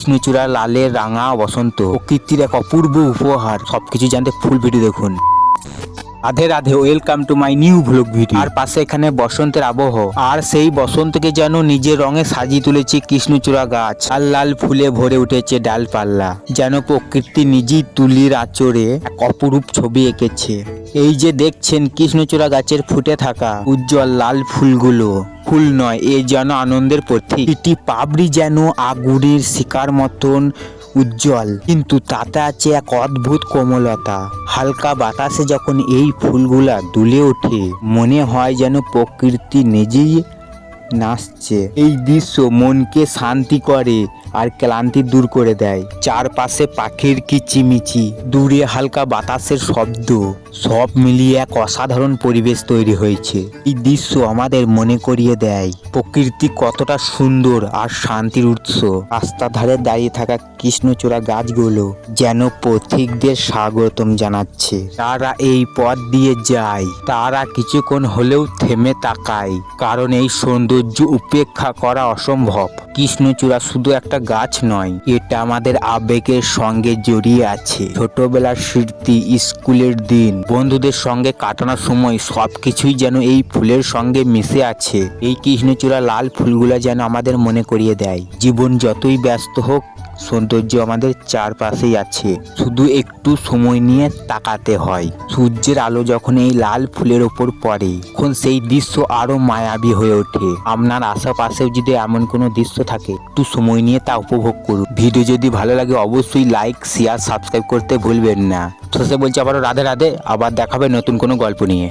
কৃষ্ণচূড়া লালের রাঙা বসন্ত প্রকৃতির এক অপূর্ব উপহার। সবকিছু জানতে ফুল ভিডিও দেখুন। Radhe Radhe, welcome to my new vlog video. আর পাশে এখানে বসন্তের আবহ, আর সেই বসন্তকে যেন নিজের রঙে সাজিয়ে তুলেছে কৃষ্ণচূড়া গাছ। লাল লাল ফুলে ভরে উঠেছে ডালপাল্লা, যেন প্রকৃতি নিজেই তুলির আঁচড়ে এক অপরূপ ছবি এঁকেছে। এই যে দেখছেন কৃষ্ণচূড়া গাছের ফুটে থাকা উজ্জ্বল লাল ফুলগুলো, ফুল নয়, এ যেন আনন্দের প্রতীক। এটি পাপড়ি যেন আগুনের শিকার মতন উজ্জ্বল, কিন্তু তাতে আছে এক অদ্ভুত কোমলতা। হালকা বাতাসে যখন এই ফুলগুলা দুলে ওঠে, মনে হয় যেন প্রকৃতি নিজেই নাচছে। এই দৃশ্য মনকে শান্তি করে আর ক্লান্তি দূর করে দেয়। চারপাশে পাখির কিচিমিচি, দূরে হালকা বাতাসের শব্দ, সব মিলিয়ে এক অসাধারণ পরিবেশ তৈরি হয়েছে। এই দৃশ্য আমাদের মনে করিয়ে দেয় প্রকৃতি কতটা সুন্দর আর শান্তির উৎস। রাস্তার ধারে দাঁড়িয়ে থাকা কৃষ্ণচূড়া গাছগুলো যেন পথিকদের স্বাগতম জানাচ্ছে। তারা এই পথ দিয়ে যায়, তারা কিছুক্ষণ হলেও থেমে তাকায়, কারণ এই সৌন্দর্য উপেক্ষা করা অসম্ভব। কৃষ্ণচূড়া শুধু একটা গাছ নয়, এটা আমাদের আবেগের সঙ্গে জড়িয়ে আছে। ছোটবেলার স্মৃতি, স্কুলের দিন, বন্ধুদের সঙ্গে কাটানোর সময়, সবকিছুই যেন এই ফুলের সঙ্গে মিশে আছে। এই কৃষ্ণচূড়া লাল ফুলগুলা যেন আমাদের মনে করিয়ে দেয়, জীবন যতই ব্যস্ত হোক, সৌন্দর্য আমাদের চারপাশেই আছে, শুধু একটু সময় নিয়ে তাকাতে হয়। সূর্যের আলো যখন এই লাল ফুলের ওপর পড়ে, তখন সেই দৃশ্য আরো মায়াবী হয়ে ওঠে। আপনার আশেপাশেও যদি এমন কোনো দৃশ্য থাকে, একটু সময় নিয়ে তা উপভোগ করুন। ভিডিও যদি ভালো লাগে অবশ্যই লাইক, শেয়ার, সাবস্ক্রাইব করতে ভুলবেন না। শেষে বলছি আবারও রাধে রাধে, আবার দেখাবে নতুন কোনো গল্প নিয়ে।